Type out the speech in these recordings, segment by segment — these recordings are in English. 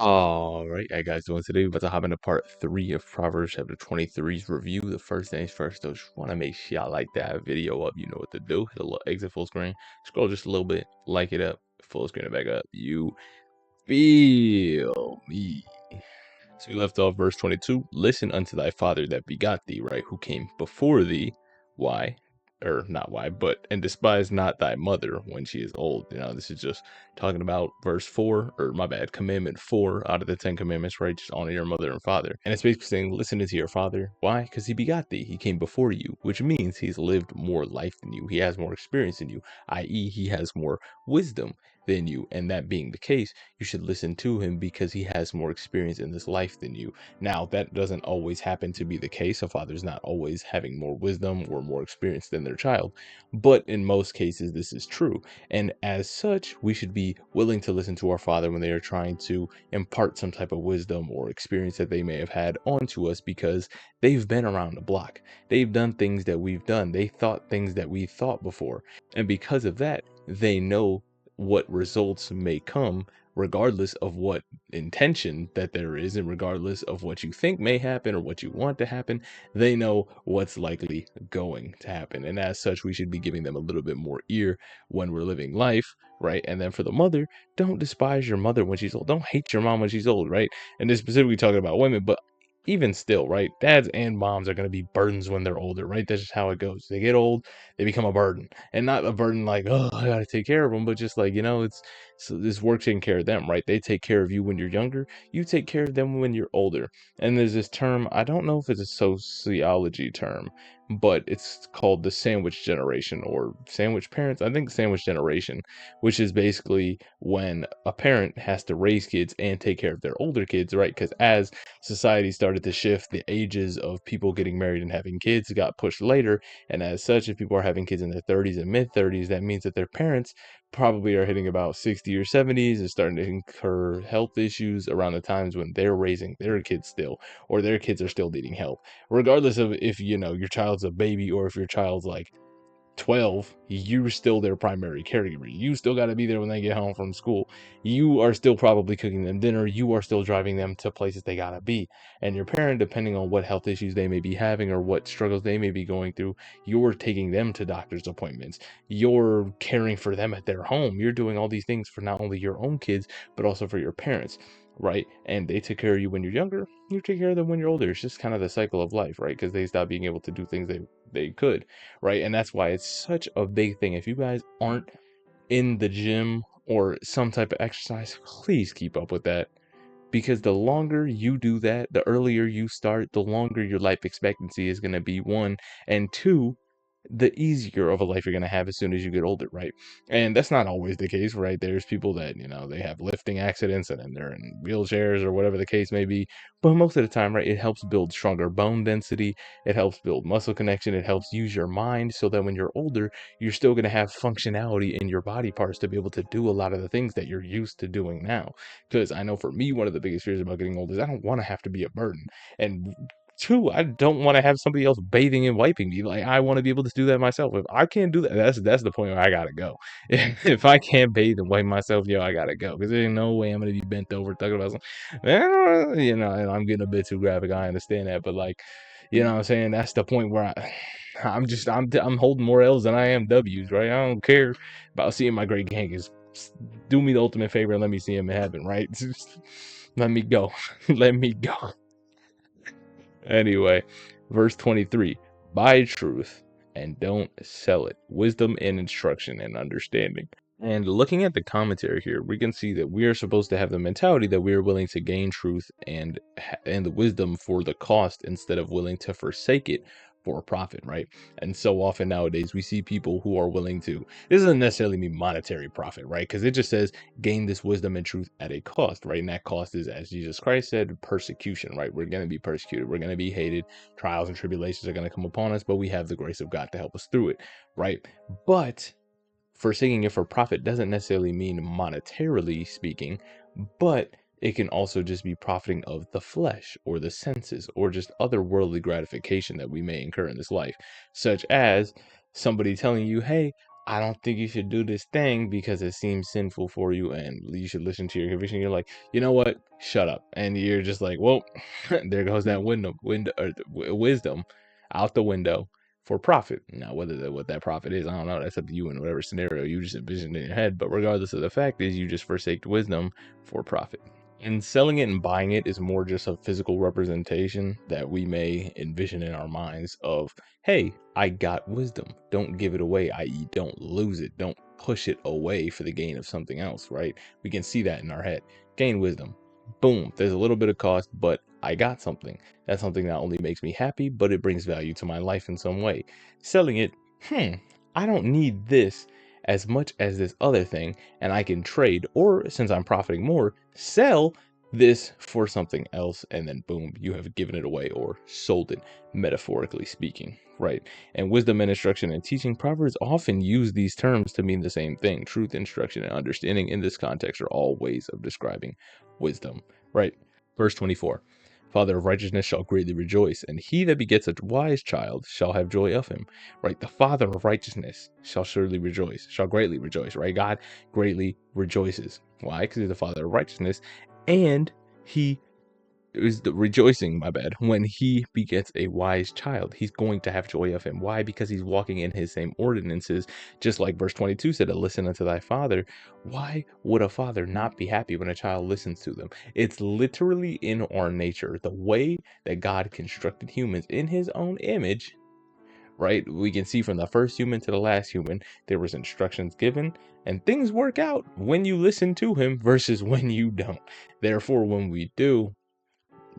All right, how you guys doing today? We're about to hop into part 3 of Proverbs chapter 23's review. The first things first, though, just want to make sure y'all like that video up. You know what to do. Hit a little exit full screen. Scroll just a little bit. Like it up. Full screen it back up. You feel me. So we left off verse 22. Listen unto thy father that begot thee, right? Who came before thee. Why? Or not why, but and despise not thy mother when she is old. This is just talking about verse 4, or my bad, commandment 4 out of the 10 commandments, right? Just honor your mother and father. And it's basically saying, listen to your father. Why? Because he begot thee. He came before you, which means he's lived more life than you. He has more experience than you, i.e., he has more wisdom than you. And that being the case, you should listen to him because he has more experience in this life than you. Now, that doesn't always happen to be the case. A father's not always having more wisdom or more experience than their child, but in most cases, this is true. And as such, we should be willing to listen to our father when they are trying to impart some type of wisdom or experience that they may have had onto us because they've been around the block. They've done things that we've done. They thought things that we thought before. And because of that, they know what results may come regardless of what intention that there is, and regardless of what you think may happen or what you want to happen, they know what's likely going to happen. And as such, we should be giving them a little bit more ear when we're living life, right? And then for the mother, don't despise your mother when she's old. Don't hate your mom when she's old, right? And this specifically talking about women, but even still, right? Dads and moms are going to be burdens when they're older, right? That's just how it goes. They get old, they become a burden, and not a burden like, oh, I got to take care of them, but just like, so this work taking care of them, right? They take care of you when you're younger. You take care of them when you're older. And there's this term, I don't know if it's a sociology term, but it's called the sandwich generation or sandwich parents. I think sandwich generation, which is basically when a parent has to raise kids and take care of their older kids, right? Because as society started to shift, the ages of people getting married and having kids got pushed later. And as such, if people are having kids in their 30s and mid 30s, that means that their parents probably are hitting about 60 or 70s and starting to incur health issues around the times when they're raising their kids still, or their kids are still needing help. Regardless of if, your child's a baby or if your child's like 12, you're still their primary caregiver. You still got to be there when they get home from school. You are still probably cooking them dinner. You are still driving them to places they got to be. And your parent, depending on what health issues they may be having or what struggles they may be going through, you're taking them to doctor's appointments. You're caring for them at their home. You're doing all these things for not only your own kids, but also for your parents, right? And they took care of you when you're younger. You take care of them when you're older. It's just kind of the cycle of life, right? Because they stop being able to do things they could, right? And that's why it's such a big thing. If you guys aren't in the gym or some type of exercise, please keep up with that. Because the longer you do that, the earlier you start, the longer your life expectancy is going to be, one. And two, the easier of a life you're going to have as soon as you get older, right? And that's not always the case, right? There's people that, they have lifting accidents and then they're in wheelchairs or whatever the case may be. But most of the time, right, it helps build stronger bone density. It helps build muscle connection. It helps use your mind so that when you're older, you're still going to have functionality in your body parts to be able to do a lot of the things that you're used to doing now. Because I know for me, one of the biggest fears about getting old is I don't want to have to be a burden. And two, I don't want to have somebody else bathing and wiping me. Like, I want to be able to do that myself. If I can't do that, that's the point where I gotta go. If I can't bathe and wipe myself, I gotta go. Because there ain't no way I'm gonna be bent over talking about something. And I'm getting a bit too graphic. I understand that, but like, what I'm saying, that's the point where I'm holding more L's than I am W's, right? I don't care about seeing my great grandkids. Do me the ultimate favor and let me see him in heaven, right? Just let me go. Let me go. Anyway, verse 23, buy truth and don't sell it. Wisdom and instruction and understanding. And looking at the commentary here, we can see that we are supposed to have the mentality that we are willing to gain truth and the wisdom for the cost instead of willing to forsake it for a profit, right? And so often nowadays we see people who are willing to, this doesn't necessarily mean monetary profit, right? Because it just says gain this wisdom and truth at a cost, right? And that cost is, as Jesus Christ said, persecution, right? We're going to be persecuted. We're going to be hated. Trials and tribulations are going to come upon us, but we have the grace of God to help us through it, right? But forsaking it for profit doesn't necessarily mean monetarily speaking, but it can also just be profiting of the flesh or the senses or just other worldly gratification that we may incur in this life, such as somebody telling you, hey, I don't think you should do this thing because it seems sinful for you and you should listen to your conviction. You're like, you know what? Shut up. And you're just like, well, there goes that wisdom out the window for profit. Now, what that profit is, I don't know. That's up to you in whatever scenario you just envisioned in your head. But regardless of the fact is, you just forsake wisdom for profit. And selling it and buying it is more just a physical representation that we may envision in our minds of, hey, I got wisdom. Don't give it away, i.e., don't lose it. Don't push it away for the gain of something else, right? We can see that in our head. Gain wisdom. Boom. There's a little bit of cost, but I got something. That something not only makes me happy, but it brings value to my life in some way. Selling it, I don't need this as much as this other thing, and I can trade, or since I'm profiting more, sell this for something else, and then boom, you have given it away or sold it, metaphorically speaking, right? And wisdom and instruction and teaching, Proverbs often use these terms to mean the same thing. Truth, instruction, and understanding in this context are all ways of describing wisdom, right? Verse 24. Father of righteousness shall greatly rejoice, and he that begets a wise child shall have joy of him. Right? The Father of righteousness shall surely rejoice, shall greatly rejoice, right? God greatly rejoices. Why? Because he's the Father of righteousness, and he is the rejoicing, my bad, when he begets a wise child. He's going to have joy of him. Why? Because he's walking in his same ordinances, just like verse 22 said, to listen unto thy father. Why would a father not be happy when a child listens to them? It's literally in our nature. The way that God constructed humans in his own image, right? We can see from the first human to the last human, there was instructions given, and things work out when you listen to him versus when you don't. Therefore, when we do,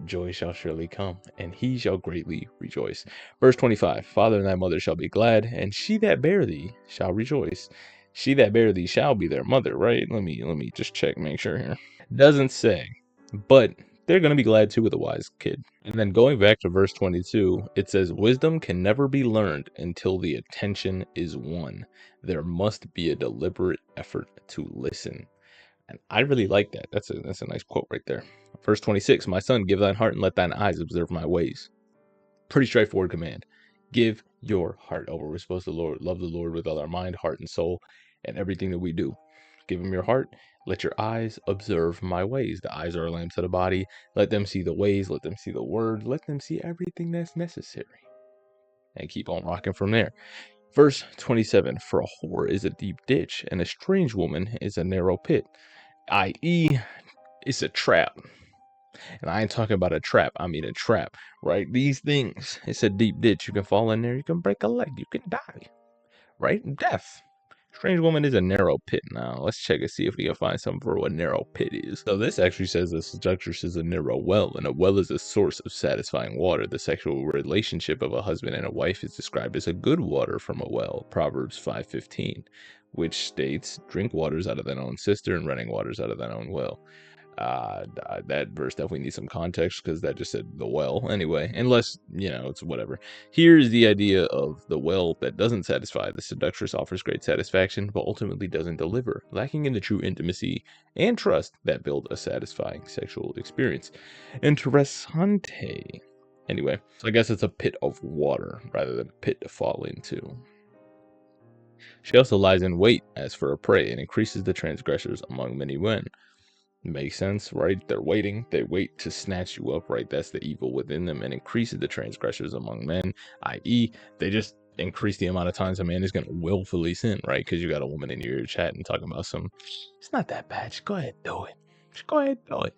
joy shall surely come, and he shall greatly rejoice. Verse 25, Father and thy mother shall be glad, and she that bare thee shall rejoice. She that bare thee shall be their mother, right? Let me just check, make sure here. Doesn't say, but they're going to be glad too with a wise kid. And then going back to verse 22, it says, wisdom can never be learned until the attention is won. There must be a deliberate effort to listen. And I really like that. That's a nice quote right there. Verse 26, my son, give thine heart and let thine eyes observe my ways. Pretty straightforward command. Give your heart over. We're supposed to love the Lord with all our mind, heart, and soul, and everything that we do. Give him your heart. Let your eyes observe my ways. The eyes are a lamp to the body. Let them see the ways. Let them see the word. Let them see everything that's necessary. And keep on rocking from there. Verse 27, for a whore is a deep ditch, and a strange woman is a narrow pit, i.e., it's a trap. And I ain't talking about a trap. I mean a trap, right? These things, it's a deep ditch. You can fall in there. You can break a leg. You can die, right? Death. Strange woman is a narrow pit. Now, let's check and see if we can find something for what narrow pit is. So this actually says the seductress is a narrow well, and a well is a source of satisfying water. The sexual relationship of a husband and a wife is described as a good water from a well, Proverbs 5:15, which states, drink waters out of thine own cistern, running waters out of thine own well. That verse definitely needs some context because that just said the well anyway, unless, it's whatever. Here's the idea of the well that doesn't satisfy. The seductress offers great satisfaction, but ultimately doesn't deliver, lacking in the true intimacy and trust that build a satisfying sexual experience. Interessante. Anyway, so I guess it's a pit of water rather than a pit to fall into. She also lies in wait as for a prey and increases the transgressors among many men. Makes sense, right? They're waiting. They wait to snatch you up, right? That's the evil within them, and increases the transgressors among men, i.e., they just increase the amount of times a man is going to willfully sin, right? Because you got a woman in your chat and talking about it's not that bad. Just go ahead, do it. Just go ahead, do it.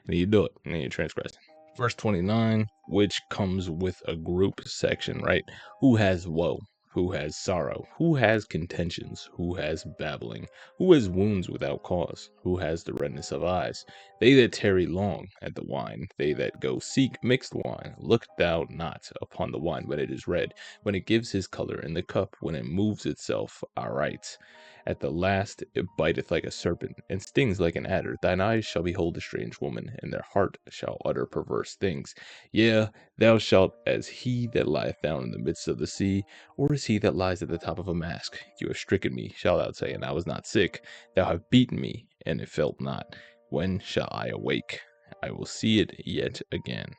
And you do it, and then you transgress. Verse 29, which comes with a group section, right? Who has woe? Who has sorrow? Who has contentions? Who has babbling? Who has wounds without cause? Who has the redness of eyes? They that tarry long at the wine, they that go seek mixed wine. Look thou not upon the wine when it is red, when it gives his color in the cup, when it moves itself aright. At the last it biteth like a serpent, and stings like an adder. Thine eyes shall behold a strange woman, and their heart shall utter perverse things. Yea, thou shalt as he that lieth down in the midst of the sea, or as he that lies at the top of a mast. You have stricken me, shalt thou say, and I was not sick. Thou hast beaten me, and it felt not. When shall I awake? I will see it yet again.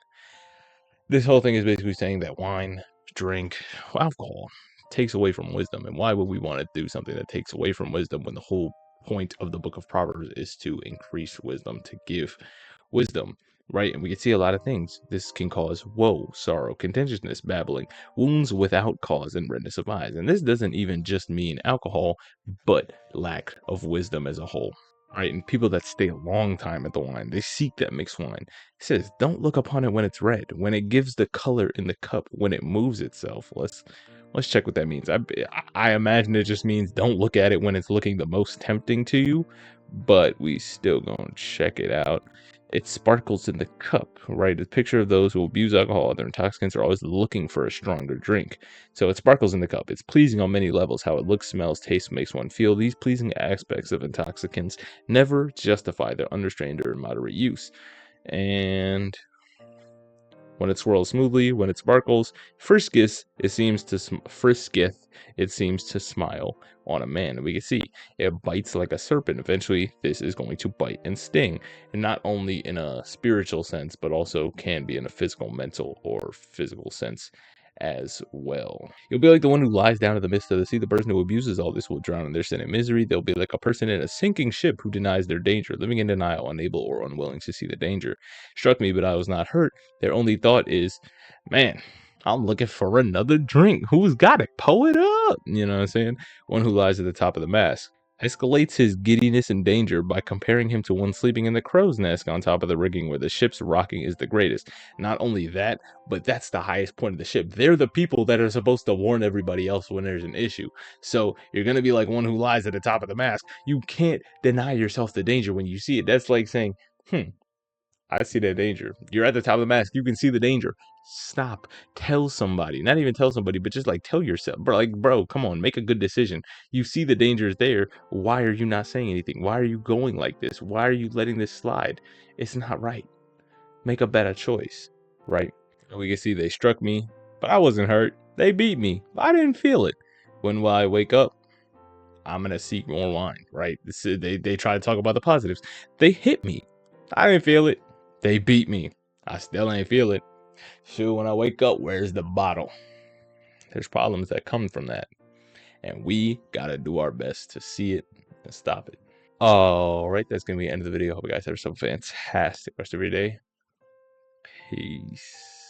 This whole thing is basically saying that wine, drink, alcohol, takes away from wisdom. And why would we want to do something that takes away from wisdom when the whole point of the book of Proverbs is to increase wisdom, to give wisdom, right? And we can see a lot of things. This can cause woe, sorrow, contentiousness, babbling, wounds without cause, and redness of eyes. And this doesn't even just mean alcohol, but lack of wisdom as a whole. Right, and people that stay a long time at the wine, they seek that mixed wine. It says, "Don't look upon it when it's red, when it gives the color in the cup, when it moves itself." Let's check what that means. I imagine it just means don't look at it when it's looking the most tempting to you, but we still gonna check it out. It sparkles in the cup, right? A picture of those who abuse alcohol. Other intoxicants are always looking for a stronger drink. So it sparkles in the cup. It's pleasing on many levels. How it looks, smells, tastes, makes one feel. These pleasing aspects of intoxicants never justify their unrestrained or immoderate use. And when it swirls smoothly, when it sparkles, frisketh, it seems to smile on a man. And we can see it bites like a serpent. Eventually, this is going to bite and sting, and not only in a spiritual sense, but also can be in a physical, mental, or physical sense as well. You'll be like the one who lies down in the midst of the sea. The person who abuses all this will drown in their sin and misery. They'll be like a person in a sinking ship who denies their danger, living in denial, unable or unwilling to see the danger. Struck me, but I was not hurt. Their only thought is, man, I'm looking for another drink. Who's got it? Pull it up. You know what I'm saying? One who lies at the top of the mast escalates his giddiness and danger by comparing him to one sleeping in the crow's nest on top of the rigging where the ship's rocking is the greatest. Not only that, but that's the highest point of the ship. They're the people that are supposed to warn everybody else when there's an issue. So you're going to be like one who lies at the top of the mast. You can't deny yourself the danger when you see it. That's like saying, I see that danger. You're at the top of the mast. You can see the danger. Stop. Tell somebody. Not even tell somebody, but just like tell yourself. Bro, come on, make a good decision. You see the danger is there. Why are you not saying anything? Why are you going like this? Why are you letting this slide? It's not right. Make a better choice, right? We can see they struck me, but I wasn't hurt. They beat me. I didn't feel it. When will I wake up? I'm gonna seek more wine, right? They try to talk about the positives. They hit me. I didn't feel it. They beat me. I still ain't feel it. Shoot, when I wake up, where's the bottle? There's problems that come from that. And we gotta do our best to see it and stop it. All right, that's gonna be the end of the video. Hope you guys have some fantastic rest of your day. Peace.